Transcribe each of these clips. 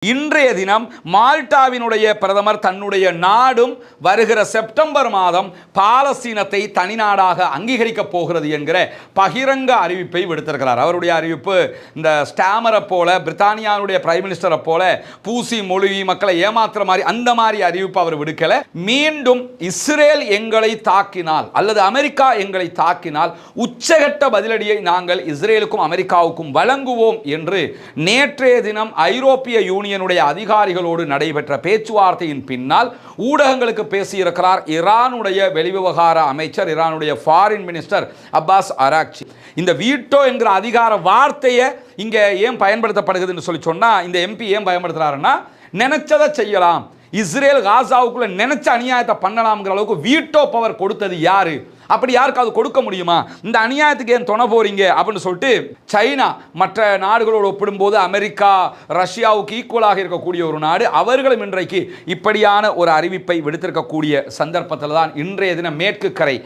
இன்றைய தினம் மால்டாவினுடைய பிரதமர் தன்னுடைய நாடும் வருகிற செப்டம்பர் மாதம் பாலஸ்தீனத்தை தனிநாடாக அங்கீகரிக்கப் போகிறது என்கிற பகிரங்க அறிவிப்பை விடுத்திருக்கிறார். அவருடைய அறிவிப்பு இந்த ஸ்டாமரை போல பிரித்தானியாவுடைய பிரைம் மினிஸ்டரை போல பூசி மொழிவி மக்களை ஏமாத்துற மாதிரி அந்த மாதிரி அறிவிப்பு அவர் விடுக்கல. மீண்டும் இஸ்ரேல் எங்களை தாக்கினால் அல்லது அமெரிக்கா எங்களை தாக்கினால் உச்சகட்ட பதிலடியை நாங்கள் இஸ்ரேலுக்கும் அமெரிக்காவுக்கும் வழங்குவோம் என்று நேற்றைய தினம் ஐரோப்பிய யூனியன் அதிகாரிகளோடு நடைபெற்ற பேச்சுவார்த்தையின் பின்னால் ஊடகங்களுக்கு பேசியிருக்கிறார் ஈரானுடைய வெளிவிவகார அமைச்சர், ஈரானுடைய ஃபாரின் மினிஸ்டர் அப்பாஸ் அராக்சி. இந்த வீட்டோ என்கிற அதிகார வார்த்தையை இங்க ஏன் பயன்படுத்தப்படுகிறது சொல்லி சொன்னா, இந்த எம்பி ஏன் பயன்படுத்துறாருன்னா, நினைச்சதை செய்யலாம், இஸ்ரேல் காசாவுக்குள்ள நினைச்ச அநியாயத்தை பண்ணலாம்ங்கிற அளவுக்கு வீட்டோ பவர் கொடுத்தது யாரு? அப்படி யாருக்காவது கொடுக்க முடியுமா? இந்த அநியாயத்துக்கு ஏன் துணை போறீங்க அப்படின்னு சொல்லிட்டு சைனா மற்ற நாடுகளோடு ஒப்பிடும்போது அமெரிக்கா ரஷ்யாவுக்கு ஈக்குவலாக இருக்கக்கூடிய ஒரு நாடு, அவர்களும் இன்றைக்கு இப்படியான ஒரு அறிவிப்பை விடுத்திருக்கக்கூடிய சந்தர்ப்பத்தில் தான் இன்றைய தினம் மேற்கு கரை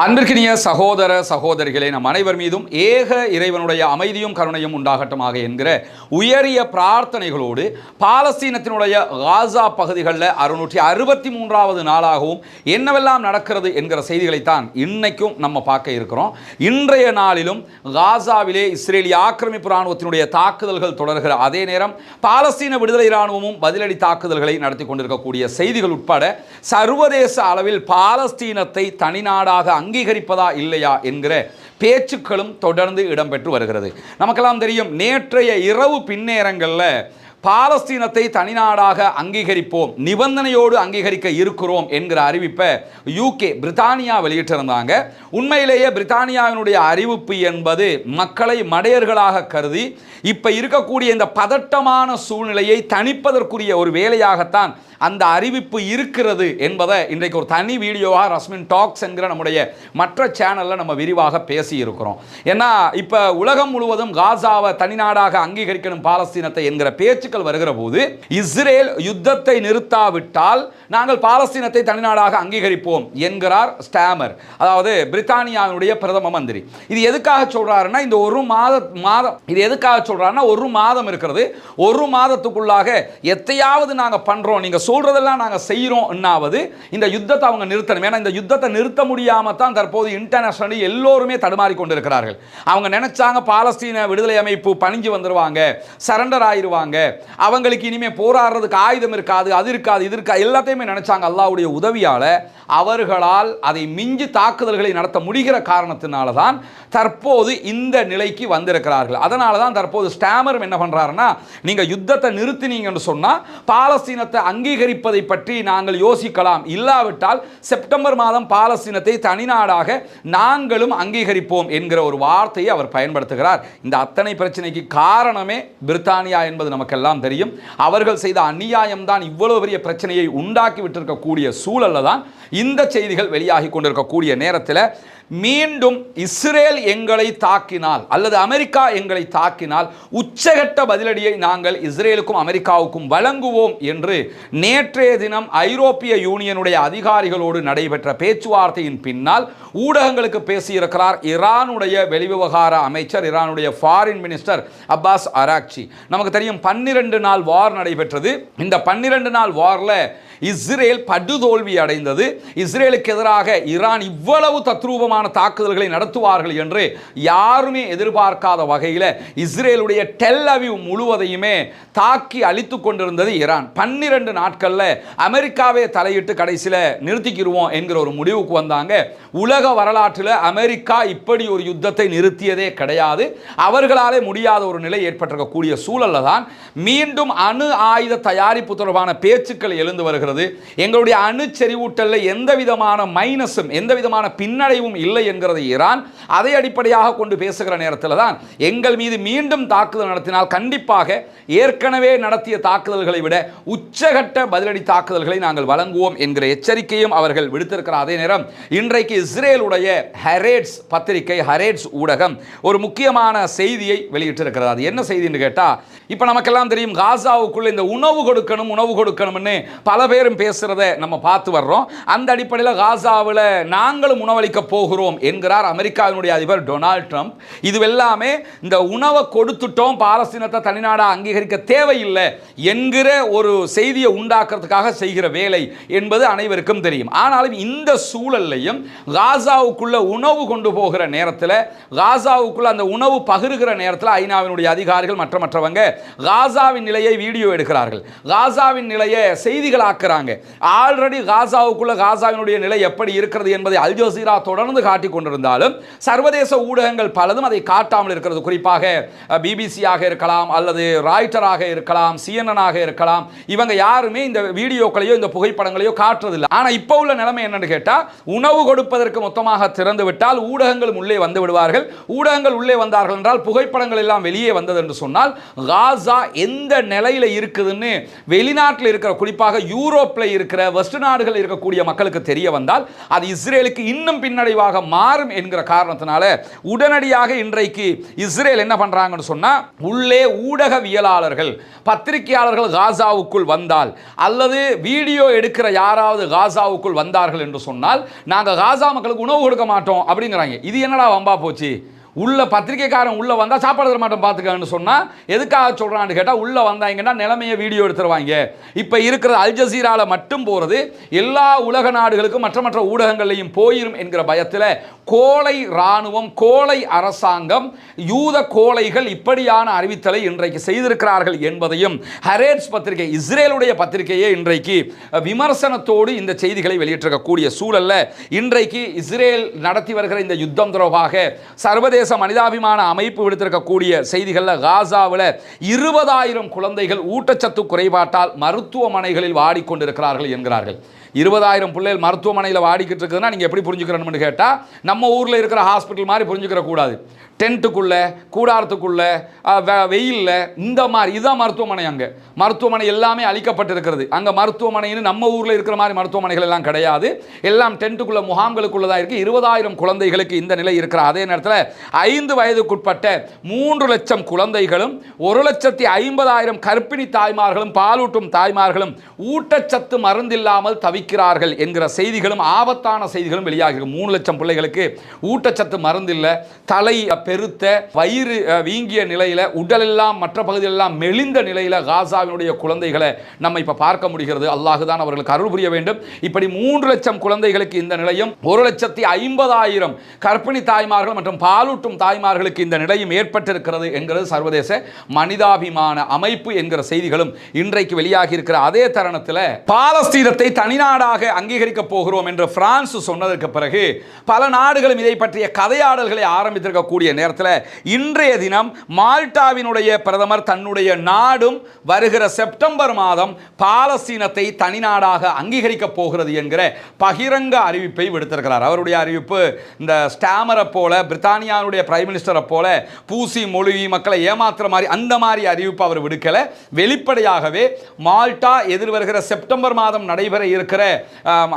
அன்பிற்கினிய சகோதர சகோதரிகளே, நம் அனைவர் மீதும் ஏக இறைவனுடைய அமைதியும் கருணையும் உண்டாகட்டுமாக என்கிற உயரிய பிரார்த்தனைகளோடு பாலஸ்தீனத்தினுடைய காசா பகுதிகளில் 663வது நாளாகவும் என்னவெல்லாம் நடக்கிறது என்கிற செய்திகளைத்தான் இன்னைக்கும் நம்ம பார்க்க இருக்கிறோம். இன்றைய நாளிலும் காசாவிலே இஸ்ரேலிய ஆக்கிரமிப்பு இராணுவத்தினுடைய தாக்குதல்கள் தொடர்கிற அதே நேரம் பாலஸ்தீன விடுதலை இராணுவமும் பதிலடி தாக்குதல்களை நடத்தி கொண்டிருக்கக்கூடிய செய்திகள் உட்பட சர்வதேச அளவில் பாலஸ்தீனத்தை தனிநாடாக அங்கீகரிப்பதா இல்லையா என்கிற பேச்சுக்களும் தொடர்ந்து இடம்பெற்று வருகிறது. நமக்கெல்லாம் தெரியும், நேற்றைய இரவு பின்னேரங்களில் பாலஸ்தீனத்தை தனிநாடாக அங்கீகரிப்போம், நிபந்தனையோடு அங்கீகரிக்க இருக்கிறோம் என்கிற அறிவிப்பை யூகே பிரித்தானியா வெளியிட்டிருந்தாங்க. உண்மையிலேயே பிரித்தானியாவினுடைய அறிவிப்பு என்பது மக்களை மடையர்களாக கருதி இப்ப இருக்கக்கூடிய இந்த பதட்டமான சூழ்நிலையை தணிப்பதற்குரிய ஒரு வேலையாகத்தான் அந்த அறிவிப்பு இருக்கிறது என்பதை இன்றைக்கு ஒரு தனி வீடியோவாக ரஸ்மின் டாக்ஸ் என்கிற நம்முடைய மற்ற சேனலில் நம்ம விரிவாக பேசி இருக்கிறோம். ஏன்னா இப்போ உலகம் முழுவதும் காசாவை தனிநாடாக அங்கீகரிக்கணும் பாலஸ்தீனத்தை என்கிற பேச்சுக்கள் வருகிற போது, இஸ்ரேல் யுத்தத்தை நிறுத்தாவிட்டால் நாங்கள் பாலஸ்தீனத்தை தனிநாடாக அங்கீகரிப்போம் என்கிறார் ஸ்டாமர், அதாவது பிரித்தானியாவுடைய பிரதம மந்திரி. இது எதுக்காக சொல்றாருன்னா, இந்த ஒரு மாதம் இது எதுக்காக சொல்றாருன்னா, ஒரு மாதம் இருக்கிறது, ஒரு மாதத்துக்குள்ளாக எத்தையாவது நாங்கள் பண்றோம், நீங்க சொல்றதெல்லாம் நாங்க செய்யறோம், இந்த யுத்தத்தை அவங்க நிறுத்தணும். ஏன்னா இந்த யுத்தத்தை நிறுத்த முடியாம தான் தற்போது இன்டர்நேஷனலி எல்லோருமே தடுமாறி கொண்டிருக்கிறார்கள். அவங்க நினைச்சாங்க பாலஸ்தீன விடுதலை அமைப்பு பணிஞ்சு வந்துருவாங்க, சரண்டர் ஆயிருவாங்க, அவங்களுக்கு இனிமே போராடுறதுக்கு ஆயுதம் இருக்காது, அது இருக்காது, இது இருக்கா, எல்லாத்தையுமே நினைச்சாங்க. அல்லாஹ்வுடைய உதவியால அவர்களால் அதை மிஞ்சி தாக்குதல்களை நடத்த முடிகிற காரணத்தினால தான் தற்போது இந்த நிலைக்கு வந்திருக்கிறார்கள். அதனால தான் தற்போது ஸ்டாமர் என்ன பண்றாருன்னா, நீங்க யுத்தத்தை நிறுத்தினீங்கன்னு சொன்னா பாலஸ்தீனத்தை அங்கீகரிப்பதை பற்றி நாங்கள் யோசிக்கலாம், இல்லாவிட்டால் செப்டம்பர் மாதம் பாலஸ்தீனத்தை தனிநாடாக நாங்களும் அங்கீகரிப்போம் என்கிற ஒரு வார்த்தையை அவர் பயன்படுத்துகிறார். இந்த அத்தனை பிரச்சனைக்கு காரணமே பிரித்தானியா என்பது நமக்கெல்லாம் தெரியும். அவர்கள் செய்த அநியாயம் தான் இவ்வளவு பெரிய பிரச்சனையை உண்டாக்கி விட்டிருக்கக்கூடிய சூழல்ல தான் இந்த செய்திகள் வெளியாகி கொண்டிருக்கக்கூடிய நேரத்தில் மீண்டும் இஸ்ரேல் எங்களை தாக்கினால் அல்லது அமெரிக்கா எங்களை தாக்கினால் உச்சகட்ட பதிலடியை நாங்கள் இஸ்ரேலுக்கும் அமெரிக்காவுக்கும் வழங்குவோம் என்று நேற்றைய தினம் ஐரோப்பிய யூனியனுடைய அதிகாரிகளோடு நடைபெற்ற பேச்சுவார்த்தையின் பின்னால் ஊடகங்களுக்கு பேசியிருக்கிறார் ஈரானுடைய வெளிவிவகார அமைச்சர், ஈரானுடைய ஃபாரின் மினிஸ்டர் அப்பாஸ் அராக்சி. நமக்கு தெரியும், 12 நாள் வார் நடைபெற்றது. இந்த 12 நாள் வார்ல இஸ்ரேல் படுதோல்வி அடைந்தது. இஸ்ரேலுக்கு எதிராக ஈரான் இவ்வளவு தத்ரூபமான தாக்குதல்களை நடத்துவார்கள் என்று யாருமே எதிர்பார்க்காத வகையில் இஸ்ரேலுடைய டெல் அவீவ் முழுவதையுமே தாக்கி அழித்து கொண்டிருந்தது ஈரான். 12 நாட்கள்ல அமெரிக்காவே தலையிட்டு கடைசியில் நிறுத்திக்கிடுவோம் என்கிற ஒரு முடிவுக்கு வந்தாங்க. உலக வரலாற்றில் அமெரிக்கா இப்படி ஒரு யுத்தத்தை நிறுத்தியதே கிடையாது. அவர்களாலே முடியாத ஒரு நிலை ஏற்பட்டிருக்கக்கூடிய சூழல்ல தான் மீண்டும் அணு ஆயுத தயாரிப்பு தொடர்பான பேச்சுக்கள் எழுந்து வருகிறது. எங்களுடைய அணு செறிவூட்டலில் எந்த விதமான மைனஸும் எந்த விதமான பின்னடைவும் இல்லை என்கிறது ஈரான். அதை அடிப்படையாக கொண்டு பேசுகிற நேரத்தில் தான் எங்கள் மீது மீண்டும் தாக்குதல் நடத்தினால் கண்டிப்பாக ஏற்கனவே நடத்திய தாக்குதல்களை விட உச்சகட்ட பதிலடி தாக்குதல்களை நாங்கள் வழங்குவோம் என்கிற எச்சரிக்கையும் அவர்கள் விடுத்திருக்கிற அதே நேரம் இன்றைக்கு இஸ்ரேலுடைய ஹரேட்ஸ் பத்திரிகை, ஹரேட்ஸ் ஊடகம் ஒரு முக்கியமான செய்தியை வெளியிட்டிருக்கிறது. அது என்ன செய்தின்னு கேட்டா, இப்போ நமக்கெல்லாம் தெரியும், காசாவுக்குள்ள இந்த உணவு கொடுக்கணும்னு பல பேர் பேரும் பேசுறதை நம்ம பார்த்து வர்றோம். அந்த அடிப்படையில் காசாவில் நாங்களும் உணவளிக்க போகிறோம் என்கிறார் அமெரிக்காவினுடைய அதிபர் டொனால்ட் ட்ரம்ப். இதுவெல்லாமே இந்த உணவை கொடுத்துட்டோம், பாலஸ்தீனத்தை தனிநாடாக அங்கீகரிக்க தேவையில்லை என்கிற ஒரு செய்தியை உண்டாக்குறதுக்காக செய்கிற வேலை என்பது அனைவருக்கும் தெரியும். ஆனாலும் இந்த சூழல்லையும் காசாவுக்குள்ள உணவு கொண்டு போகிற நேரத்தில், காசாவுக்குள்ள அந்த உணவு பகிர்கிற நேரத்தில் ஐநாவினுடைய அதிகாரிகள் மற்றவங்க காசாவின் நிலையை வீடியோ எடுக்கிறார்கள், காசாவின் நிலையை செய்திகளாக்குறாங்க. ஆல்ரெடி காசாவுக்குள்ள காசாவினுடைய நிலை எப்படி இருக்கிறது என்பதை அல் ஜசீரா தொடர்ந்து காட்டிக் கொண்டிருந்தாலும் சர்வதேச ஊடகங்கள் பலதும் அதை காட்டாமல் இருக்கிறது. குறிப்பாக பிபிசியாக இருக்கலாம், அல்லது ராய்ட்டராக இருக்கலாம், சிஎன்என் இருக்கலாம், இவங்க யாருமே இந்த வீடியோக்களையோ இந்த புகைப்படங்களையோ காட்டுறதில்லை. ஆனால் இப்போ உள்ள நிலைமை என்னன்னு கேட்டால், உணவு கொடுப்பதற்கு மொத்தமாக திறந்து விட்டால் ஊடகங்கள் உள்ளே வந்து விடுவார்கள். ஊடகங்கள் உள்ளே வந்தார்கள் என்றால் புகைப்படங்கள் எல்லாம் வெளியே வந்தது என்று சொன்னால் காசா எந்த நிலையில் இருக்குதுன்னு வெளிநாட்டில் இருக்கிற, குறிப்பாக யூரோப்பில் இருக்கிற வெஸ்ட் நாடுகள் இருக்கக்கூடிய மக்களுக்கு தெரிய வந்தால் அது இஸ்ரேலுக்கு இன்னும் பின்னடைவாக மாறும் என்கிற காரணத்தினால உடனடியாக இன்றைக்கு இஸ்ரேல் என்ன பண்றாங்கன்னு சொன்னா, உள்ளே ஊடகவியலாளர்கள் பத்திரிகையாளர்கள் காசாவுக்குள் வந்தால் அல்லது வீடியோ எடுக்கிற யாராவது காசாவுக்குள் வந்தார்கள் என்று சொன்னால் நாங்கள் காசா மக்களுக்கு உணவு கொடுக்க மாட்டோம் அப்படிங்கிறாங்க. இது என்னடா வம்பா போச்சு? உள்ள பத்திரிகைக்காரன் உள்ள வந்தால் சாப்பாடு தர மாட்டோம் பார்த்துக்கன்னு சொன்னால் எதுக்காக சொல்கிறான்னு கேட்டால், உள்ளே வந்தாங்கன்னா நிலைமையை வீடியோ எடுத்துருவாங்க. இப்போ இருக்கிற அல் ஜசீராவில் மட்டும் போகிறது எல்லா உலக நாடுகளுக்கும் மற்ற ஊடகங்களையும் போயிரும் என்கிற பயத்தில் கோழை இராணுவம், கோழை அரசாங்கம், யூத கோழைகள் இப்படியான அறிவித்தலை இன்றைக்கு செய்திருக்கிறார்கள் என்பதையும் ஹரேட்ஸ் பத்திரிகை, இஸ்ரேலுடைய பத்திரிகையே இன்றைக்கு விமர்சனத்தோடு இந்த செய்திகளை வெளியிட்டிருக்கக்கூடிய சூழல்ல இன்றைக்கு இஸ்ரேல் நடத்தி வருகிற இந்த யுத்தம் தொடர்பாக சர்வதேச மனிதாபிமான அமைப்பு விடுத்திருக்கக்கூடிய செய்திகளில் காசாவில் 20,000 குழந்தைகள் ஊட்டச்சத்து குறைபாட்டால் மருத்துவமனைகளில் வாடிக்கொண்டிருக்கிறார்கள் என்கிறார்கள். 20,000 பிள்ளைகள் மருத்துவமனையில் வாடிக்கிட்டு இருக்குதுன்னா நீங்கள் எப்படி புரிஞ்சுக்கிறோம்னு கேட்டால், நம்ம ஊரில் இருக்கிற ஹாஸ்பிட்டல் மாதிரி புரிஞ்சுக்கிற கூடாது. டென்ட்டுக்குள்ள, கூடாரத்துக்குள்ள, வெயிலில், இந்த மாதிரி இதுதான் மருத்துவமனை. அங்கே மருத்துவமனை எல்லாமே அழிக்கப்பட்டிருக்கிறது. அங்கே மருத்துவமனைன்னு நம்ம ஊரில் இருக்கிற மாதிரி மருத்துவமனைகள் எல்லாம் கிடையாது. எல்லாம் டென்ட்டுக்குள்ள, முகாம்களுக்குள்ள தான் இருக்குது. 20,000 குழந்தைகளுக்கு இந்த நிலை இருக்கிற அதே நேரத்தில் 5 வயதுக்குட்பட்ட 3 லட்சம் குழந்தைகளும் 1,50,000 கர்ப்பிணி தாய்மார்களும் பாலூட்டும் தாய்மார்களும் ஊட்டச்சத்து மருந்தில்லாமல் தவிக்கிறார்கள் என்கிற செய்திகளும் ஆபத்தான செய்திகளும் வெளியாகிறது. 3 லட்சம் பிள்ளைகளுக்கு ஊட்டச்சத்து மருந்தில்லை, தலை பெருத்த, வயிறு வீங்கிய நிலையில், உடலெல்லாம் மற்ற பகுதியெல்லாம் மெலிந்த நிலையில் காசாவினுடைய குழந்தைகளை நம்ம இப்போ பார்க்க முடிகிறது. அல்லாஹ் தான் அவர்களுக்கு அருள் புரிய வேண்டும். இப்படி 3 லட்சம் குழந்தைகளுக்கு இந்த நிலையும் 1,50,000 கர்ப்பிணி தாய்மார்கள் மற்றும் பாலூட்டும் தாய்மார்களுக்கு இந்த நிலையும் ஏற்பட்டிருக்கிறது என்கிறது சர்வதேச மனிதாபிமான அமைப்பு என்கிற செய்திகளும் இன்றைக்கு வெளியாகி இருக்கிற அதே தருணத்தில், பாலஸ்தீனத்தை தனிநாடாக அங்கீகரிக்க போகிறோம் என்று பிரான்ஸ் சொன்னதற்கு பிறகு பல நாடுகளும் இதை பற்றிய கதையாடல்களை ஆரம்பித்திருக்கக்கூடிய நேரத்தில் இன்றைய தினம் மால்டாவினுடைய பிரதமர் தன்னுடைய நாடும் வருகிற செப்டம்பர் மாதம் பாலஸ்தீனத்தை தனிநாடாக அங்கீகரிக்க போகிறது என்கிற பகிரங்க அறிவிப்பை விடுத்திருக்கிறார். அவருடைய அறிவிப்பு இந்த ஸ்டாமரை போல, பிரித்தானியாவுடைய பிரைம் மினிஸ்டரை போல பூசி மொழிவி மக்களை ஏமாத்துற மாதிரி அந்த மாதிரி அறிவிப்பு அவர் விடுக்கல. வெளிப்படையாகவே மால்டா எதிர்வருகிற செப்டம்பர் மாதம் நடைபெற இருக்கிற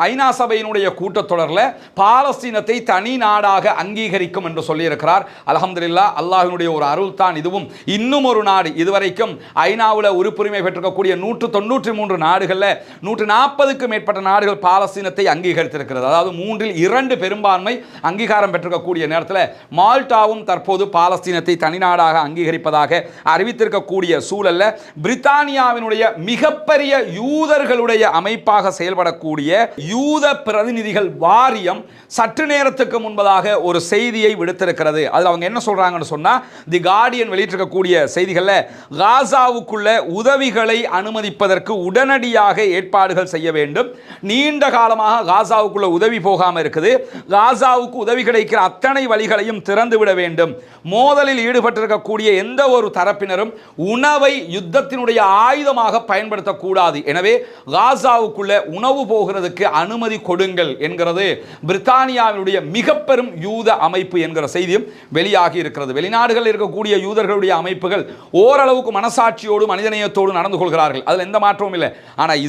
ஐநா சபையினுடைய கூட்டத்தொடரில் பாலஸ்தீனத்தை தனி நாடாக அங்கீகரிக்கும் என்று சொல்லியிருக்கிறார். அல்ஹம்துலில்லாஹ், அல்லாஹ்வினுடைய ஒரு அருள் தான் இதுவும். இன்னும் ஒரு நாடு, இதுவரைக்கும் ஐநாவில் உறுப்புரிமை பெற்றிருக்கக்கூடிய 193 நாடுகளில் 140க்கும் மேற்பட்ட நாடுகள் பாலஸ்தீனத்தை அங்கீகரித்திருக்கிறது. அதாவது 3/2 பெரும்பான்மை அங்கீகாரம் பெற்றிருக்கக்கூடிய நேரத்தில் மால்டாவும் தற்போது பாலஸ்தீனத்தை தனிநாடாக அங்கீகரிப்பதாக அறிவித்திருக்கக்கூடிய சூழல்ல பிரித்தானியாவினுடைய மிகப்பெரிய யூதர்களுடைய அமைப்பாக செயல்படக்கூடிய யூத பிரதிநிதிகள் வாரியம் சற்று நேரத்துக்கு முன்பதாக ஒரு செய்தியை விடுத்திருக்கிறது. அதில் அவங்க என்ன சொல்றாங்கன்னு சொன்னா, தி கார்டியன் வெளியிட்டிருக்கக்கூடிய செய்திகளில் காசாவுக்குள்ள உதவிகளை அனுமதிப்பதற்கு உடனடியாக ஏற்பாடுகள் செய்ய வேண்டும். நீண்ட காலமாக காசாவுக்குள்ள உதவி போகாமல் இருக்குது. காசாவுக்கு உதவி கிடைக்கிற அத்தனை வழிகளையும் திறந்து விட வேண்டும். மோதலில் ஈடுபட்டிருக்கக்கூடிய எந்த ஒரு தரப்பினரும் உணவை யுத்தத்தினுடைய ஆயுதமாக பயன்படுத்தக்கூடாது. எனவே காசாவுக்குள்ள உணவு போகிறதுக்கு அனுமதி கொடுங்கள் என்கிறது பிரித்தானியாவினுடைய மிக பெரும் யூத அமைப்பு என்கிற செய்தியும் வெளியாகி இருக்கிறது. வெளிநாடுகளில் இருக்கக்கூடிய யூதர்களுடைய அமைப்புகள் ஓரளவுக்கு மனசாட்சியோடு மனிதநேயத்தோடு நடந்து கொள்கிறார்கள், அதில் எந்த மாற்றமும் இல்லை. ஆனால்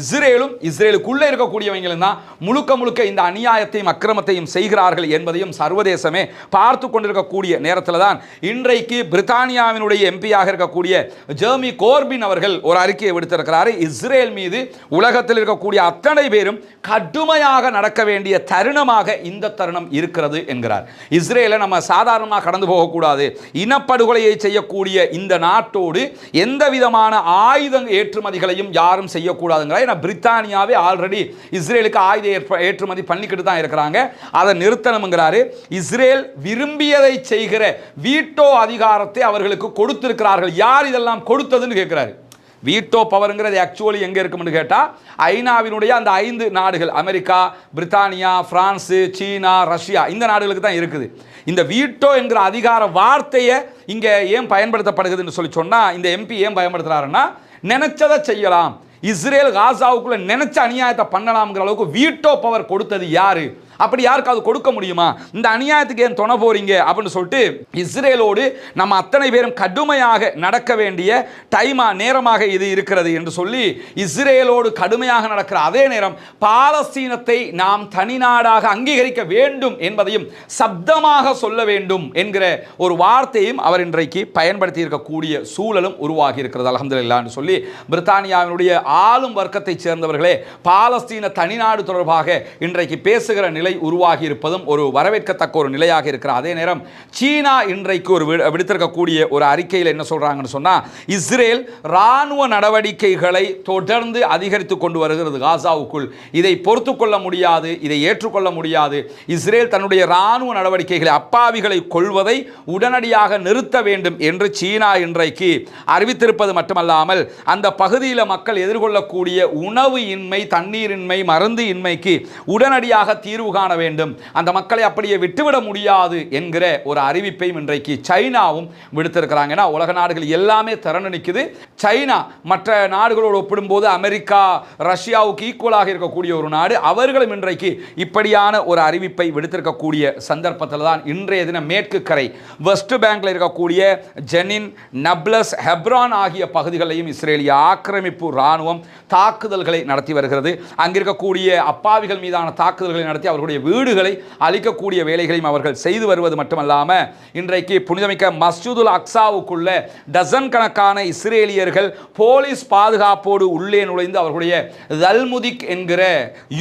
இஸ்ரேலுக்குள்ளே இருக்கக்கூடியவங்களும் தான் முழுக்க இந்த அநியாயத்தையும் அக்கிரமத்தையும் செய்கிறார்கள் என்பதையும் சர்வதேசமே பார்த்து கொண்டிருக்கக்கூடிய நேரத்தில் தான் இன்றைக்கு பிரித்தானியாவினுடைய எம்பியாக இருக்கக்கூடிய ஜெர்மி கோர்பின் அவர்கள் ஒரு அறிக்கையை விடுத்திருக்கிறார். இஸ்ரேல் மீது உலகத்தில் இருக்கக்கூடிய அத்தனை பேரும் கடுமையாக நடக்க வேண்டிய தருணமாக இந்த தருணம் இருக்கிறது என்கிறார். இஸ்ரேலை நம்ம சாதாரணமாக கடந்து போகக்கூடாது. இனப்படுகொலையை செய்யக்கூடிய இந்த நாட்டோடு எந்த விதமான ஆயுத ஏற்றுமதிகளையும் யாரும் செய்யக்கூடாதுங்கிறார். ஏன்னா பிரித்தானியாவே ஆல்ரெடி இஸ்ரேலுக்கு ஆயுத ஏற்றுமதி பண்ணிக்கிட்டு தான் இருக்கிறாங்க, அதை நிறுத்தணுங்கிறாரு. இஸ்ரேல் விரும்பியதை செய்கிற வீட்டோ அதிகாரத்தை அவர்களுக்கு கொடுத்திருக்கிறார்கள். யார் இதெல்லாம் கொடுத்ததுன்னு கேட்கிறாரு. வீட்டோ பவருங்கிறது ஆக்சுவலி எங்கே இருக்கும்னு கேட்டால் ஐநாவினுடைய அந்த 5 நாடுகள், அமெரிக்கா, பிரித்தானியா, பிரான்ஸு, சீனா, ரஷ்யா, இந்த நாடுகளுக்கு தான் இருக்குது. இந்த வீட்டோ என்கிற அதிகார வார்த்தையை இங்கே ஏன் பயன்படுத்தப்படுகிறதுன்னு சொல்லி சொன்னால், இந்த எம்பி ஏன் பயன்படுத்துகிறாருன்னா, நினைச்சதை செய்யலாம், இஸ்ரேல் காசாவுக்குள்ள நினைச்ச அநியாயத்தை பண்ணலாம்ங்கிற அளவுக்கு வீட்டோ பவர் கொடுத்தது யாரு? அப்படி யாருக்காவது கொடுக்க முடியுமா? இந்த அநியாயத்துக்கு ஏன் துணை போறீங்க அப்படின்னு சொல்லிட்டு இஸ்ரேலோடு நம்ம அத்தனை பேரும் கடுமையாக நடக்க வேண்டிய நேரமாக இது இருக்கிறது என்று சொல்லி இஸ்ரேலோடு கடுமையாக நடக்கிற அதே நேரம் பாலஸ்தீனத்தை நாம் தனி நாடாக அங்கீகரிக்க வேண்டும் என்பதையும் சப்தமாக சொல்ல வேண்டும் என்கிற ஒரு வார்த்தையும் அவர் இன்றைக்கு பயன்படுத்தி இருக்கக்கூடிய சூழலும் உருவாகி இருக்கிறது. அல்ஹம்துலில்லாஹ்னு சொல்லி பிரித்தானியாவினுடைய ஆளும் வர்க்கத்தை சேர்ந்தவர்களே பாலஸ்தீன தனிநாடு தொடர்பாக இன்றைக்கு பேசுகிற நிலை உருவாகி இருப்பதும் ஒரு வரவேற்கத்தக்க ஒரு நிலையாக இருக்கிற அதே நேரம் சீனா இன்றைக்கு ஒரு விடுத்திருக்கக்கூடிய ஒரு அறிக்கையில் என்ன சொல்றாங்கன்னு சொன்னா, இஸ்ரேல் ராணுவ நடவடிக்கைகளை தொடர்ந்து அதிகரித்துக் கொண்டு வருகிறது காசாவுக்குள். இதை பொறுத்துக் கொள்ள முடியாது, இதை ஏற்றுக்கொள்ள முடியாது. இஸ்ரேல் தன்னுடைய ராணுவ நடவடிக்கைகளை, அப்பாவிகளை கொள்வதை உடனடியாக நிறுத்த வேண்டும் என்று சீனா இன்றைக்கு அறிவித்திருப்பது மட்டுமல்லாமல் அந்த பகுதியில் மக்கள் எதிர்கொள்ளக்கூடிய உணவு இன்மை, தண்ணீரின்மை, மருந்து இன்மைக்கு உடனடியாக தீர்வு காண வேண்டும், அந்த மக்களை அப்படியே விட்டுவிட முடியாது என்கிற ஒரு அறிவிப்பையும் இன்றைக்கு சைனாவும் விடுத்திருக்கிறாங்க. உலக நாடுகள் எல்லாமே திறந்து நிற்குது. சைனா மற்ற நாடுகளோடு ஒப்பிடும்போது அமெரிக்கா, ரஷ்யாவுக்கு ஈக்குவலாக இருக்கக்கூடிய ஒரு நாடு, அவர்களும் இன்றைக்கு இப்படியான ஒரு அறிவிப்பை விடுத்திருக்கக்கூடிய சந்தர்ப்பத்தில் தான் இன்றைய தினம் மேற்கு கரை வெஸ்ட் பேங்க்ல இருக்கக்கூடிய ஜெனின், நப்லஸ், ஹெப்ரான் ஆகிய பகுதிகளையும் இஸ்ரேலிய ஆக்கிரமிப்பு ராணுவம் தாக்குதல்களை நடத்தி வருகிறது. அங்கிருக்கக்கூடிய அப்பாவிகள் மீதான தாக்குதல்களை நடத்தி அவர்களுடைய வீடுகளை அழிக்கக்கூடிய வேலைகளையும் அவர்கள் செய்து வருவது மட்டுமல்லாமல் இன்றைக்கு புனிதமிக்க மஸ்ஜிதுல் அக்ஸாவுக்குள்ள டசன் கணக்கான இஸ்ரேலியர்கள் போலீஸ் பாதுகாப்போடு உள்ளே நுழைந்து அவர்களுடைய தல்முதிக் என்கிற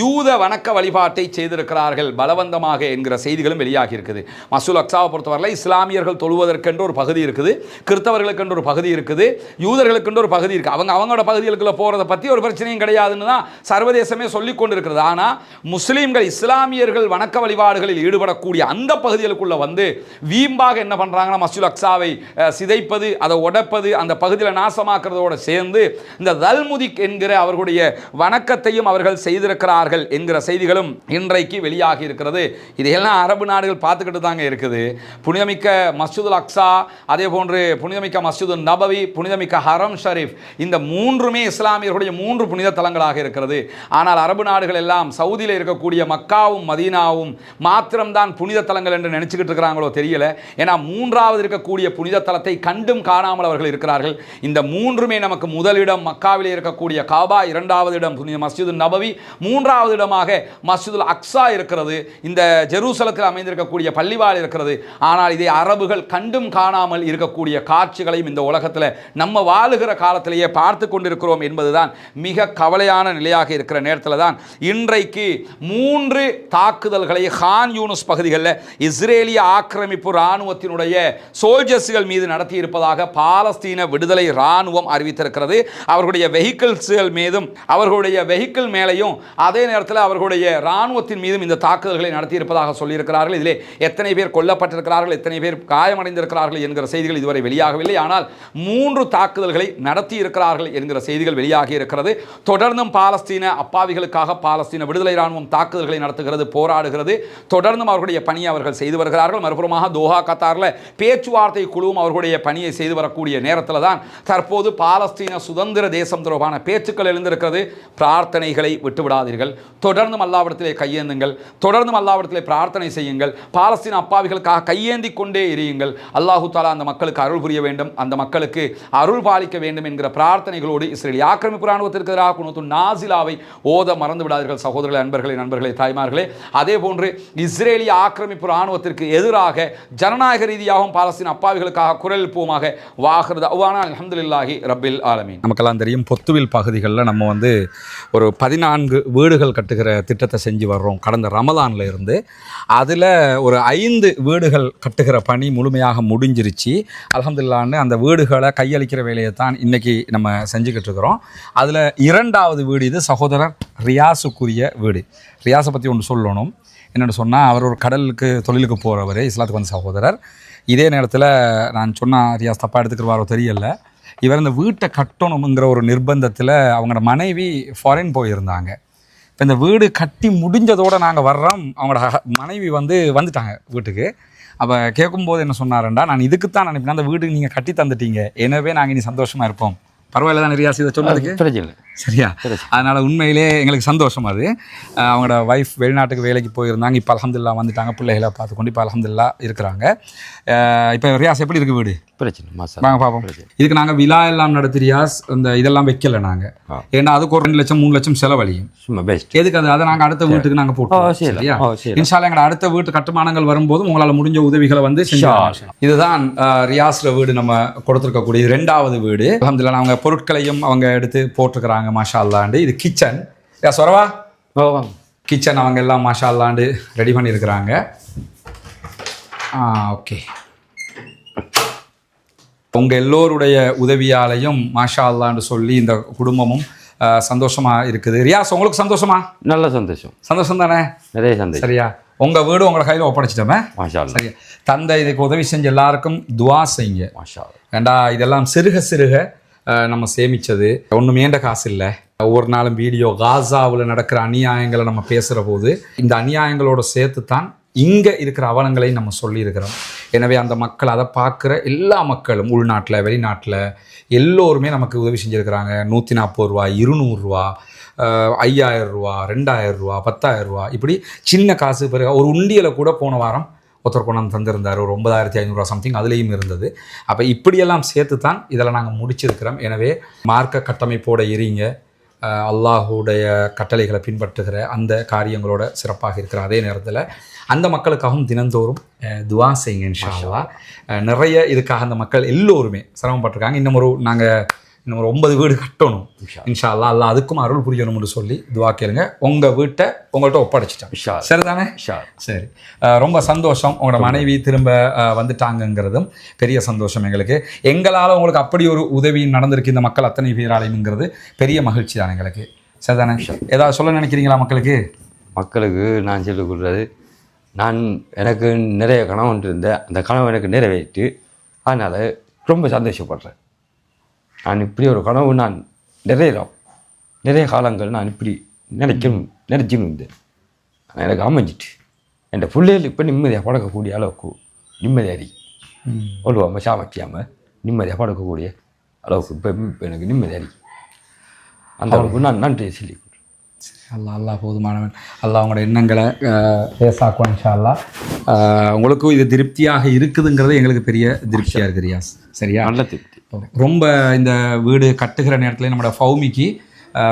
யூத வணக்க வழிபாட்டை செய்திருக்கிறார்கள் பலவந்தமாக என்கிற செய்திகளும் வெளியாகி இருக்குது. மஸ்ஜிதுல் அக்ஸாவை பொறுத்தவரை இஸ்லாமியர்கள் தொழுவதற்கென்று ஒரு பகுதி இருக்குது, கிறிஸ்தவர்களுக்கென்று ஒரு பகுதி இருக்குது, யூதர்களுக்கென்று ஒரு பகுதி இருக்குது. அவங்களோட பகுதிகளுக்குள்ள போறதை பற்றி ஒரு பிரச்சனையும் கிடையாதுன்னு தான் சர்வதேசமே சொல்லிக் கொண்டிருக்கிறது. ஆனால் முஸ்லீம்கள், இஸ்லாமியர்கள் வணக்க வழிபாடுகளில் ஈடுபடக்கூடிய அந்த பகுதிகளுக்குள்ள வந்து வீம்பாக என்ன பண்றாங்கன்னா, மஸ்ஜிதுல் அக்ஸாவை சிதைப்பது, அதை உடைப்பது, அந்த பகுதியில் நாசமாக்குறதோடு சேர்ந்து இந்த தல்முதிக் என்கிற அவர்களுடைய வணக்கத்தையும் அவர்கள் செய்திருக்கிறார்கள் என்கிற செய்திகளும் இன்றைக்கு வெளியாகி இருக்கிறது. இதையெல்லாம் அரபு நாடுகள் பார்த்துக்கிட்டு தாங்க இருக்குது. புனிதமிக்க மஸ்ஜிதுல் அக்ஸா, அதே போன்று புனிதமிக்க மஸ்ஜிது நபவி, புனிதமிக்க ஹரம் ஷரீஃப், இந்த மூன்றுமே இஸ்லாமியர்களுடைய 3 புனித தலங்களாக இருக்கிறது. ஆனால் அரபு நாடுகள் எல்லாம் சவுதியில் இருக்கக்கூடிய மக்காவும் மதீனாவும் மாத்திரம்தான் புனித தலங்கள் என்று நினைச்சுக்கிட்டு இருக்கிறாங்களோ தெரியல. ஏன்னா 3வது இருக்கக்கூடிய புனித தலத்தை கண்டும் காணாமல் அவர்கள் இருக்கிறார்கள். இந்த 3மே நமக்கு முதலிடம் மக்காவிலே இருக்கக்கூடிய காபா, 2வது இடம் புனித மஸ்ஜிது நபவி, 3வது இடமாக மஸ்ஜிதுல் அக்ஸா இருக்கிறது. இந்த ஜெருசலத்தில் அமைந்திருக்கக்கூடிய பள்ளிவாள் இருக்கிறது. ஆனால் இதை அரபுகள் கண்டும் காணாமல் இருக்கக்கூடிய காட்சிகளையும் இந்த உலகத்தில் நம்ம வாழுகிற காலத்திலேயே பார்த்து கொண்டிருக்கிறோம் என்பதுதான் மிக கவலையான நிலையாக இருக்கிற நேரத்தில் தான் இன்றைக்கு 3 தாக்குதல்களை கான் யூனிஸ் பகுதிகளில் இஸ்ரேலிய ஆக்கிரமிப்பு ராணுவத்தினுடைய சோல்ஜர்ஸ்கள் மீது நடத்தி இருப்பதாக பாலஸ்தீன விடுதலை ராணுவம் அறிவித்திருக்கிறது. அவர்களுடைய வெஹிக்கிள்ஸ்கள் மீதும், அவர்களுடைய வெஹிக்கிள் மேலையும், அதே நேரத்தில் அவர்களுடைய ராணுவத்தின் மீதும் இந்த தாக்குதல்களை நடத்தி இருப்பதாக சொல்லியிருக்கிறார்கள். இதிலே எத்தனை பேர் கொல்லப்பட்டிருக்கிறார்கள், எத்தனை பேர் காயமடைந்திருக்கிறார்கள் என்கிற செய்திகள் இதுவரை வெளியாகவில்லை. ஆனால் 3 தாக்குதல்களை நடத்தி இருக்கிறார்கள் என்கிற செய்திகள் வெளியாகி இருக்கிறது. தொடர்ந்தும் பாலஸ்தீன அப்பாவிகளுக்காக பாலஸ்தீன விடுதலை ராணுவம் தாக்குதல்களை நடத்துகிறது, போராடுகிறது. தொடர்ந்தும் அவர்களுடைய பணியை அவர்கள் செய்து வருகிறார்கள். மறுபுறமாக தோஹா கத்தாரில் பேச்சுவார்த்தை குழுவும் அவர்களுடைய பணியை செய்து வரக்கூடிய நேரத்தில் தான் தற்போது இப்போது பாலஸ்தீன சுதந்திர தேசம் தொடர்பான பேச்சுக்கள் எழுந்திருக்கிறது. பிரார்த்தனைகளை விட்டுவிடாதீர்கள். தொடர்ந்தும் அல்லாஹ்விடத்திலே கையேந்துங்கள். தொடர்ந்தும் அல்லாஹ்விடத்திலே பிரார்த்தனை செய்யுங்கள். பாலஸ்தீன அப்பாவிகளுக்காக கையேந்தி கொண்டே இருங்கள். அல்லாஹு தாலா அந்த மக்களுக்கு அருள் புரிய வேண்டும், அந்த மக்களுக்கு அருள் பாலிக்க வேண்டும் என்கிற பிரார்த்தனைகளோடு இஸ்ரேல் ஆக்கிரமிப்பு இராணுவத்திற்கு எதிராக குனூத்து நாசிலாவை ஓத மறந்து விடாதீர்கள் சகோதரர்களே, நண்பர்களே, தாய்மார்களே. அதே போன்று இஸ்ரேலிய ஆக்கிரமிப்பு இராணுவத்திற்கு எதிராக ஜனநாயக ரீதியாகவும் பாலஸ்தீன அப்பாவிகளுக்காக குரல் எழுப்புவோமாக. வாஹிர் தஅவானா அல்ஹம்துலில்லாஹி ரப்பில் ஆலமீன். நமக்கெல்லாம் தெரியும், பொத்துவில் பகுதிகளில் நம்ம ஒரு 14 வீடுகள் கட்டுகிற திட்டத்தை செஞ்சு வர்றோம் கடந்த ரமலான்ல இருந்து. அதில் ஒரு 5 வீடுகள் கட்டுகிற பணி முழுமையாக முடிஞ்சிருச்சு அல்ஹம்துலில்லாஹ்னு. அந்த வீடுகளை கையளிக்கிற வேலையை தான் இன்னைக்கு நம்ம செஞ்சுக்கிட்டு இருக்கிறோம். அதில் 2வது வீடு இது சகோதரர் ரியாஸுக்குரிய வீடு. ரியாஸை பற்றி ஒன்று சொல்லணும். என்னென்னு சொன்னால், அவர் ஒரு கடலுக்கு தொழிலுக்கு போகிறவர், இஸ்லாத்துக்கு வந்த சகோதரர். இதே நேரத்தில் நான் சொன்னால் ரியாஸ் தப்பாக எடுத்துக்கிறவாரோ தெரியல, இவர் இந்த வீட்டை கட்டணுங்கிற ஒரு நிர்பந்தத்தில் அவங்களோட மனைவி ஃபாரின் போயிருந்தாங்க. இப்போ இந்த வீடு கட்டி முடிஞ்சதோடு நாங்கள் வர்றோம், அவங்களோட மனைவி வந்துட்டாங்க வீட்டுக்கு. அப்போ கேட்கும்போது என்ன சொன்னாருண்டா, நான் இதுக்குத்தான் நினைப்பேன், அந்த வீடு நீங்கள் கட்டி தந்துட்டீங்க, எனவே நாங்கள் இனி சந்தோஷமாக இருப்போம். பரவாயில்ல தான் ரியாஸ் இதை சொன்னதுக்கு? பிரச்சனை சரியா? அதனால் உண்மையிலே எங்களுக்கு சந்தோஷம். அது அவங்களோட ஒய்ஃப் வெளிநாட்டுக்கு வேலைக்கு போயிருந்தாங்க, இப்போ அல்ஹம்துலில்லாஹ் வந்துட்டாங்க, பிள்ளைகளை பார்த்துக்கொண்டு இப்போ அல்ஹம்துலில்லாஹ் இருக்கிறாங்க. இப்போ ரியாஸ் எப்படி இருக்குது வீடு? பிரச்சனை வாங்க பார்ப்போம். இதுக்கு நாங்கள் விழா எல்லாம் நடத்தி ரியாஸ் இந்த இதெல்லாம் வைக்கல நாங்கள், ஏன்னா அதுக்கு ஒரு 2 லட்சம் 3 லட்சம் செலவழியும். எதுக்கு அதை நாங்கள் அடுத்த வீட்டுக்கு நாங்கள் போட்டோம். சரியா? இன்ஷா அல்லாஹ் எங்களோட அடுத்த வீட்டு கட்டுமானங்கள் வரும்போது உங்களால் முடிஞ்ச உதவிகளை செஞ்சோம். இதுதான் ரியாஸ்ல வீடு நம்ம கொடுத்துருக்கக்கூடிய 2வது வீடு. அல்ஹம்துலில்லாஹ் அவங்க பொருட்களையும் அவங்க எடுத்து போட்டிருக்கிறாங்க. மாஷா அல்லாண்டு இது கிச்சன். சொரவா கிச்சன் அவங்க எல்லாம் மாஷா அல்லாண்டு ரெடி பண்ணியிருக்கிறாங்க. ஓகே, உங்கள் எல்லோருடைய உதவியாலையும் மாஷா அல்லான்னு சொல்லி இந்த குடும்பமும் சந்தோஷமாக இருக்குது. ரியாஸ் உங்களுக்கு சந்தோஷமா? நல்ல சந்தோஷம் தானே? நிறைய சந்தோஷம். சரியா? உங்கள் வீடு உங்களை கையில் ஒப்படைச்சிட்டோமே. மாஷா அல்லாஹ். சரியா? தந்தை இதுக்கு உதவி செஞ்ச எல்லாருக்கும் துவா செய்யுங்க. மாஷா அல்லாஹ். ஏண்டா இதெல்லாம் சிறுக நம்ம சேமித்தது, ஒன்றும் ஏண்ட காசு இல்லை. ஒவ்வொரு நாளும் வீடியோ காசாவில் நடக்கிற அநியாயங்களை நம்ம பேசுகிற போது இந்த அநியாயங்களோடு சேர்த்து தான் இங்கே இருக்கிற அவலங்களையும் நம்ம சொல்லியிருக்கிறோம். எனவே அந்த மக்கள், அதை பார்க்குற எல்லா மக்களும் உள்நாட்டில் வெளிநாட்டில் எல்லோருமே நமக்கு உதவி செஞ்சுருக்கிறாங்க. 140 ரூபா, 200 ரூபா, 5000 ரூபா, 2000 ரூபா, 10,000 ரூபா, இப்படி சின்ன காசு. பிறகு ஒரு உண்டியலை கூட போன வாரம் ஒருத்தர் கொண்டாந்து தந்திருந்தார், ஒரு 9500 ரூபா சம்திங், அதுலேயும் இருந்தது. அப்போ இப்படியெல்லாம் சேர்த்து தான் இதெல்லாம் நாங்கள் முடிச்சிருக்கிறோம். எனவே மார்க்க கட்டமைப்போடு இருங்க, அல்லாஹுடைய கட்டளைகளை பின்பற்றுகிற அந்த காரியங்களோட சிறப்பாக இருக்கிற அதே நேரத்தில் அந்த மக்களுக்காகவும் தினந்தோறும் துவா செய்யுங்க. இன்ஷா அல்லாஹ் நிறைய இதுக்காக அந்த மக்கள் எல்லோருமே சிரமப்பட்டிருக்காங்க. இன்னும் ஒரு 9 வீடு கட்டணும் இன்ஷா அல்லாஹ். அல்லாஹ் அதுக்கும் அருள் புரியணும்னு சொல்லி துவா கேளுங்க. உங்கள் வீட்டை உங்கள்கிட்ட ஒப்படைச்சிட்டோம். சரிதானே? சரி, ரொம்ப சந்தோஷம். உங்களோட மனைவி திரும்ப வந்துட்டாங்கங்கிறதும் பெரிய சந்தோஷம் எங்களுக்கு. எங்களால் உங்களுக்கு அப்படி ஒரு உதவி நடந்திருக்கு இந்த மக்கள் அத்தனை பேராலையுங்கிறது பெரிய மகிழ்ச்சி தான் எங்களுக்கு. சரிதானே? ஏதாவது சொல்ல நினைக்கிறீங்களா மக்களுக்கு? நான் சொல்லிக் கொடுக்குறது, எனக்கு நிறைய கனவு ஒன்று இருந்தேன், அந்த கனவு எனக்கு நிறைவேற்றி, அதனால் ரொம்ப சந்தோஷப்படுறேன். நான் இப்படி ஒரு கனவு நான் நிறைய காலங்கள் நான் இப்படி நினைச்சுன்னு இருந்தேன். எனக்கு அமைஞ்சிட்டு என் பிள்ளைகள் இப்போ நிம்மதியாக படக்கக்கூடிய அளவுக்கு நிம்மதியாக ஒழுவாமல் சாமக்கியாமல் நிம்மதியாக படக்கக்கூடிய அளவுக்கு இப்போ எனக்கு நிம்மதியாக அந்த அளவுக்கு நான் நன்றி சொல்லி. அல்லாஹ் போதுமானவன். அல்லாஹ் அவங்களோட எண்ணங்களை பேசாக்குவான் இன்ஷா அல்லாஹ். உங்களுக்கும் இது திருப்தியாக இருக்குதுங்கிறது எங்களுக்கு பெரிய திருப்தியாக இருக்குது ரியாஸ். சரியா? நல்ல திருப்தி. ரொம்ப இந்த வீடு கட்டுகிற நேரத்தில் நம்மளோட ஃபௌமிக்கு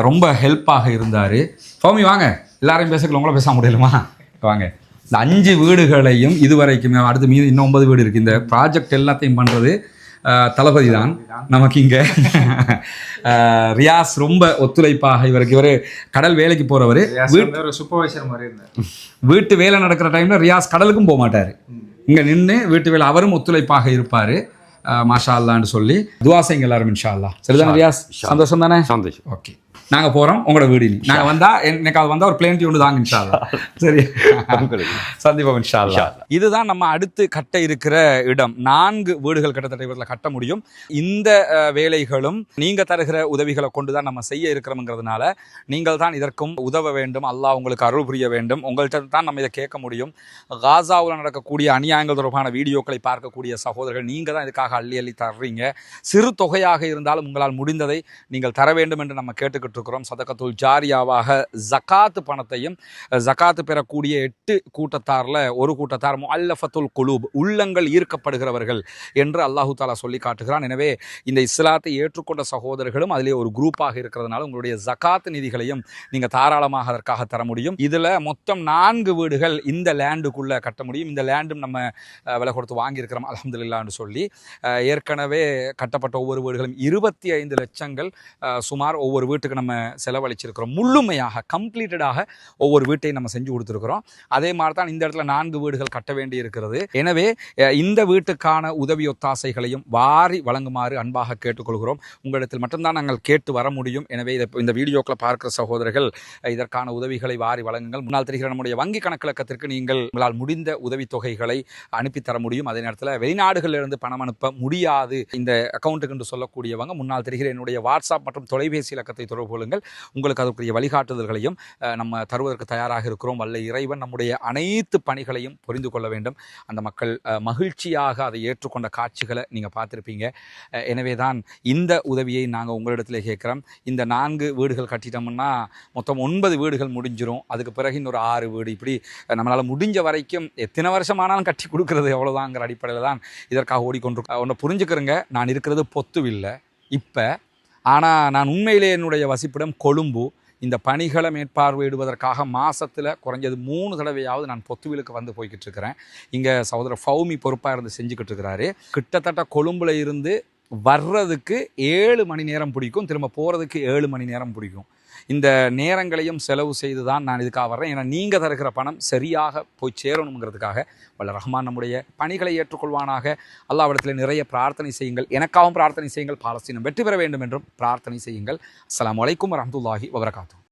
ரொம்ப ஹெல்ப்பாக இருந்தார். ஃபௌமி வாங்க, எல்லாரையும் பேசக்கல, உங்களை பேச முடியலுமா? வாங்க. இந்த 5 வீடுகளையும் இதுவரைக்கும் அடுத்து மீது இன்னும் 9 வீடு இருக்குது. இந்த ப்ராஜெக்ட் எல்லாத்தையும் பண்ணுறது தளபதி தான் நமக்கு இங்கே. ரியாஸ் ரொம்ப ஒத்துழைப்பாக, இவர் கடல் வேலைக்கு போகிறவர், சூப்பர்வைசர் மாதிரி இருந்தார். வீட்டு வேலை நடக்கிற டைமில் ரியாஸ் கடலுக்கும் போக மாட்டார், இங்கே நின்று வீட்டு வேலை அவரும் ஒத்துழைப்பாக இருப்பார். மாஷா அல்லான்னு சொல்லி துவா செய்யுங்க எல்லாரும் இன்ஷா அல்லாஹ். சரிதானே ரியாஸ்? சந்தோஷம் தானே? சந்தோஷம். ஓகே. நாங்கள் போகிறோம் உங்களோட வீடு நாங்கள் வந்தால் எனக்கு அது வந்தால் ஒரு பிளேன் ஒன்று தாங்க இன்ஷா அல்லாஹ். சரி சந்திப்போம் இன்ஷா அல்லாஹ். இதுதான் நம்ம அடுத்து கட்ட இருக்கிற இடம். 4 வீடுகள் கிட்டத்தட்ட இவரில் கட்ட முடியும். இந்த வேலைகளும் நீங்கள் தருகிற உதவிகளை கொண்டு தான் நம்ம செய்ய இருக்கிறோம்ங்கிறதுனால நீங்கள் தான் இதற்கும் உதவ வேண்டும். அல்லாஹ் உங்களுக்கு அருள் புரிய வேண்டும். உங்கள்கிட்ட தான் நம்ம இதை கேட்க முடியும். காசாவில் நடக்கக்கூடிய அநியாயங்கள் தொடர்பான வீடியோக்களை பார்க்கக்கூடிய சகோதரர்கள் நீங்கள் தான் இதுக்காக அள்ளி அள்ளி தர்றீங்க. சிறு தொகையாக இருந்தாலும் உங்களால் முடிந்ததை நீங்கள் தர வேண்டும் என்று நம்ம கேட்டுக்கிட்டு இருக்கிறோம். சதகத்துல் ஜாரியாவாக ஜகாத்து பணத்தையும் ஜகாத்து பெறக்கூடிய 8 கூட்டத்தாரில் ஒரு கூட்டத்தார் முஅல்லஃபத்துல் குலூப், உள்ளங்கள் ஈர்க்கப்படுகிறவர்கள் என்று அல்லாஹு தாலா சொல்லி காட்டுகிறான். எனவே இந்த இஸ்லாத்தை ஏற்றுக்கொண்ட சகோதரர்களும் அதிலே ஒரு குரூப்பாக இருக்கிறதுனால உங்களுடைய ஜகாத் நிதிகளையும் நீங்கள் தாராளமாக அதற்காக தர முடியும். இதில் மொத்தம் 4 வீடுகள் இந்த லேண்டுக்குள்ளே கட்ட முடியும். இந்த லேண்டும் நம்ம விலை கொடுத்து வாங்கியிருக்கிறோம் அல்ஹம்துலில்லாஹ்னு சொல்லி. ஏற்கனவே கட்டப்பட்ட ஒவ்வொரு வீடுகளும் 25 லட்சங்கள் சுமார் ஒவ்வொரு வீட்டுக்கு நம்ம செலவழிச்சிருக்கிறோம். முழுமையாக கம்ப்ளீட்டடாக ஒவ்வொரு வீட்டையும் நம்ம செஞ்சு கொடுத்துருக்கிறோம். அதே மாதிரி தான் இந்த இடத்துல 4 வீடுகள் கட்ட வேண்டி இருக்கிறது. எனவே இந்த வீட்டுக்கான உதவி ஒத்தாசைகளையும் வாரி வழங்குமாறு அன்பாக கேட்டுக்கொள்கிறோம். உங்களிடத்தில் மட்டும்தான் நாங்கள் கேட்டு வர முடியும். எனவே இந்த வீடியோக்களை பார்க்கிற சகோதரர்கள் இதற்கான உதவிகளை வாரி வழங்குங்கள். முன்னால் தெரிகிற நம்முடைய வங்கி கணக்கிலக்கத்திற்கு நீங்கள் உங்களால் முடிந்த உதவித்தொகைகளை அனுப்பித்தர முடியும். அதே நேரத்தில் வெளிநாடுகளிலிருந்து பணம் அனுப்ப முடியாது இந்த அக்கௌண்ட்டுக்கு என்று சொல்லக்கூடியவங்க முன்னால் தெரிகிற என்னுடைய வாட்ஸ்அப் மற்றும் தொலைபேசி இலக்கத்தை தொடர்பு கொள்ளுங்கள். உங்களுக்கு அதற்குரிய வழிகாட்டுதல்களையும் நம்ம தருவதற்கு தயாராக இருக்கிறோம். வல்ல இறைவன் நம்முடைய அனைத்து பணிகளையும் புரிந்து கொள்ள வேண்டும். அந்த மக்கள் மகிழ்ச்சியாக அதை ஏற்றுக்கொண்ட காட்சிகளை நீங்கள் பார்த்துருப்பீங்க. எனவே தான் இந்த உதவியை நாங்கள் உங்களிடத்தில் கேட்குறோம். இந்த 4 வீடுகள் கட்டிட்டோம்னா மொத்தம் 9 வீடுகள் முடிஞ்சிடும். அதுக்கு பிறகு இன்னொரு 6 வீடு, இப்படி நம்மளால் முடிஞ்ச வரைக்கும் எத்தனை வருஷமானாலும் கட்டி கொடுக்கறது எவ்வளோதாங்கிற அடிப்படையில் தான் இதற்காக ஓடிக்கொண்டிருக்கோம். ஒன்று புரிஞ்சுக்கிறேங்க, நான் இருக்கிறது பொத்துவில்லை இப்போ. ஆனால் நான் உண்மையிலே என்னுடைய வசிப்பிடம் கொழும்பு. இந்த பணிகளை மேற்பார்வையிடுவதற்காக மாதத்தில் குறைஞ்சது 3 தடவையாவது நான் பொத்துவிலுக்கு வந்து போய்கிட்டு இருக்கிறேன். இங்கே சகோதரர் ஃபௌமி பொறுப்பாக இருந்து செஞ்சுக்கிட்டு இருக்கிறாரு. கிட்டத்தட்ட கொழும்புல இருந்து வர்றதுக்கு 7 மணி நேரம் பிடிக்கும், திரும்ப போகிறதுக்கு 7 மணி நேரம் பிடிக்கும். இந்த நேரங்களையும் செலவு செய்து தான் நான் இதுக்காக வர்றேன். ஏன்னா நீங்கள் தருகிற பணம் சரியாக போய் சேரணுங்கிறதுக்காக வல்ல ரஹ்மான் நம்முடைய பணிகளை ஏற்றுக்கொள்வானாக. அல்லாஹ்விடத்தில் நிறைய பிரார்த்தனை செய்யுங்கள். எனக்காகவும் பிரார்த்தனை செய்யுங்கள். பாலஸ்தீனம் வெற்றி பெற வேண்டும் என்றும் பிரார்த்தனை செய்யுங்கள். அஸ்ஸலாமு அலைக்கும் வரஹ்மத்துல்லாஹி வபரகாத்துஹு.